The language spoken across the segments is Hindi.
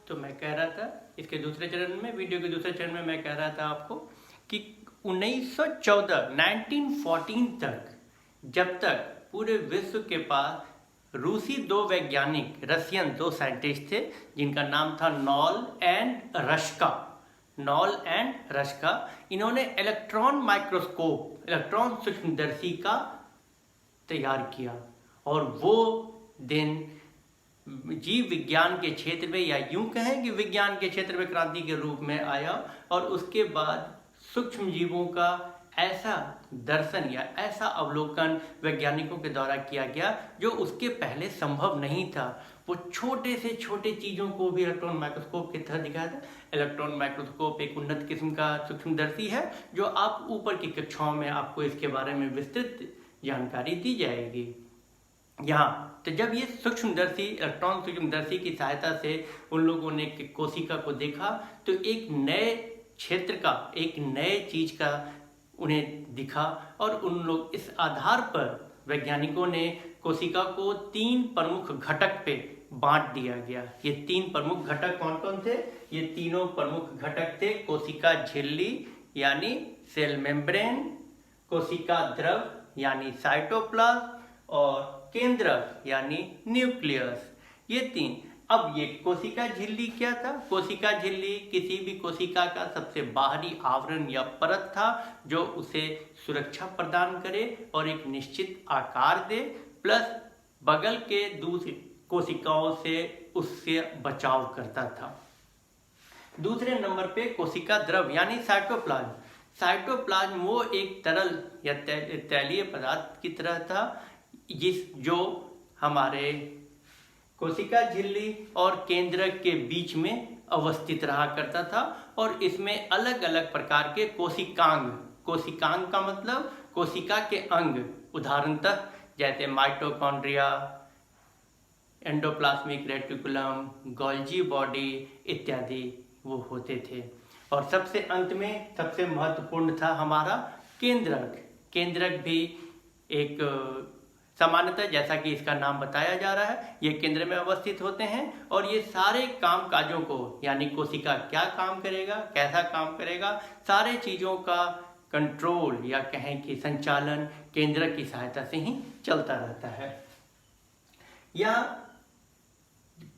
तो मैं कह रहा था इसके दूसरे चरण में, वीडियो के दूसरे चरण में मैं कह रहा था आपको कि 1914 1914 तक, जब तक पूरे विश्व के पास रूसी दो वैज्ञानिक, रशियन दो साइंटिस्ट थे जिनका नाम था नॉल एंड रश्का। इन्होंने इलेक्ट्रॉन माइक्रोस्कोप, इलेक्ट्रॉन सूक्ष्मदर्शी का तैयार किया और वो दिन जीव विज्ञान के क्षेत्र में, या यूं कहें कि विज्ञान के क्षेत्र में क्रांति के रूप में आया। और उसके बाद सूक्ष्म जीवों का ऐसा दर्शन या ऐसा अवलोकन वैज्ञानिकों के द्वारा किया गया जो उसके पहले संभव नहीं था। वो छोटे से छोटे चीज़ों को भी इलेक्ट्रॉन माइक्रोस्कोप की तरह दिखाया था। इलेक्ट्रॉन माइक्रोस्कोप एक उन्नत किस्म का सूक्ष्मदर्शी है जो आप ऊपर की कक्षाओं में आपको इसके बारे में विस्तृत जानकारी दी जाएगी। यहाँ तो जब ये सूक्ष्मदर्शी, इलेक्ट्रॉन सूक्ष्मदर्शी की सहायता से उन लोगों ने कोशिका को देखा तो एक नए क्षेत्र का, एक नए चीज का उन्हें दिखा। और उन लोग इस आधार पर वैज्ञानिकों ने कोशिका को 3 प्रमुख घटक पे बांट दिया गया। ये 3 प्रमुख घटक कौन कौन थे? ये तीनों प्रमुख घटक थे कोशिका झिल्ली यानी सेल मेम्ब्रेन, कोशिका द्रव यानी साइटोप्लाज्म और केंद्रक यानी न्यूक्लियस। ये 3। अब ये कोशिका झिल्ली क्या था? कोशिका झिल्ली किसी भी कोशिका का सबसे बाहरी आवरण या परत था जो उसे सुरक्षा प्रदान करे और एक निश्चित आकार दे, प्लस बगल के दूसरी कोशिकाओं से उससे बचाव करता था। दूसरे नंबर पे कोशिका द्रव यानी साइटोप्लाज्म। साइटोप्लाज्म वो एक तरल या तैलीय पदार्थ की तरह था जो हमारे कोशिका झिल्ली और केंद्रक के बीच में अवस्थित रहा करता था। और इसमें अलग अलग प्रकार के कोशिकांग, कोशिकांग का मतलब कोशिका के अंग, उदाहरणतः जैसे mitochondria, endoplasmic reticulum, Golgi body इत्यादि वो होते थे। और सबसे अंत में सबसे महत्वपूर्ण था हमारा केंद्रक। केंद्रक भी एक सामान्यतः, जैसा कि इसका नाम बताया जा रहा है, ये केंद्र में अवस्थित होते हैं और ये सारे काम काजों को, यानी कोशिका क्या काम करेगा, कैसा काम करेगा, सारे चीज़ों का कंट्रोल या कहें कि संचालन केंद्रक की सहायता से ही चलता रहता है। या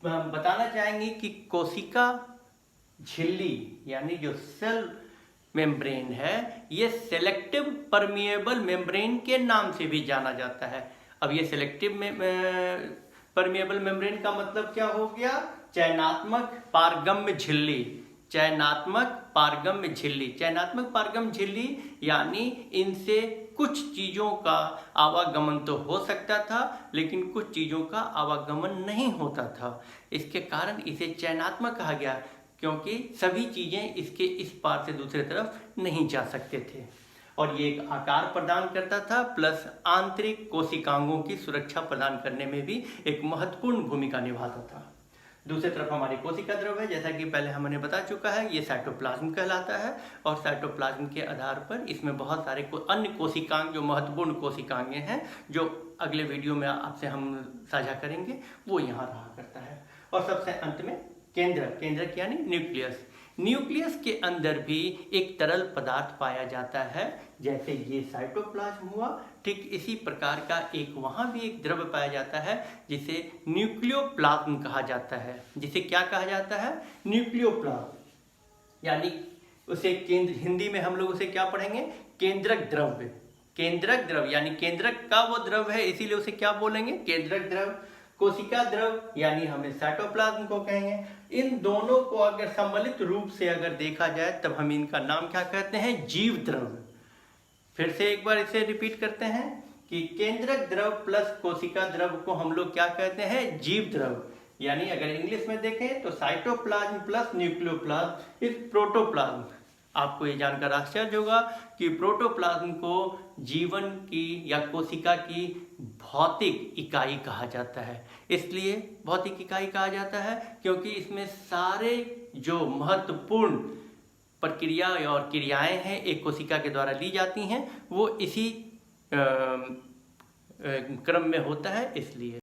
बताना चाहेंगे कि कोशिका झिल्ली यानी जो सेल मेम्ब्रेन है, ये सेलेक्टिव परमिएबल मेम्ब्रेन के नाम से भी जाना जाता है। अब ये सेलेक्टिव परमिएबल मेम्ब्रेन का मतलब क्या हो गया? चयनात्मक पारगम्य झिल्ली। चयनात्मक पारगम्य झिल्ली, चयनात्मक पारगम्य झिल्ली यानी इनसे कुछ चीज़ों का आवागमन तो हो सकता था लेकिन कुछ चीज़ों का आवागमन नहीं होता था। इसके कारण इसे चयनात्मक कहा गया क्योंकि सभी चीज़ें इसके इस पार से दूसरे तरफ नहीं जा सकते थे। और ये एक आकार प्रदान करता था, प्लस आंतरिक कोशिकांगों की सुरक्षा प्रदान करने में भी एक महत्वपूर्ण भूमिका निभाता था। दूसरी तरफ हमारी कोशिका द्रव है, जैसा कि पहले हमने बता चुका है, ये साइटोप्लाज्म कहलाता है। और साइटोप्लाज्म के आधार पर इसमें बहुत सारे अन्य कोशिकांग, जो महत्वपूर्ण कोशिकांगें हैं, जो अगले वीडियो में आपसे हम साझा करेंगे, वो यहाँ रहा करता है। और सबसे अंत में केंद्रक, केंद्रक यानी न्यूक्लियस। न्यूक्लियस के अंदर भी एक तरल पदार्थ पाया जाता है, जैसे ये साइटोप्लाज्म हुआ, ठीक इसी प्रकार का एक वहाँ भी एक द्रव्य पाया जाता है जिसे न्यूक्लियोप्लाज्म कहा जाता है। जिसे क्या कहा जाता है? न्यूक्लियोप्लाज्म। यानी उसे केंद्र, हिंदी में हम लोग उसे क्या पढ़ेंगे? केंद्रक द्रव्य। केंद्रक द्रव यानी केंद्रक का वो द्रव है, इसीलिए उसे क्या बोलेंगे? केंद्रक द्रव। कोशिका द्रव यानी हमें साइटोप्लाज्म को कहेंगे। इन दोनों को अगर सम्मिलित रूप से अगर देखा जाए तब हम इनका नाम क्या कहते हैं? जीव द्रव। फिर से एक बार इसे रिपीट करते हैं कि केंद्रक द्रव प्लस कोशिका द्रव को हम लोग क्या कहते हैं? जीव द्रव। यानी अगर इंग्लिश में देखें तो cytoplasm plus nucleoplasm is protoplasm. आपको ये जानकर आश्चर्य होगा कि प्रोटोप्लाज्म को जीवन की या कोशिका की भौतिक इकाई कहा जाता है। इसलिए भौतिक इकाई कहा जाता है क्योंकि इसमें सारे जो महत्वपूर्ण प्रक्रिया और क्रियाएं हैं एक कोशिका के द्वारा ली जाती हैं, वो इसी क्रम में होता है। इसलिए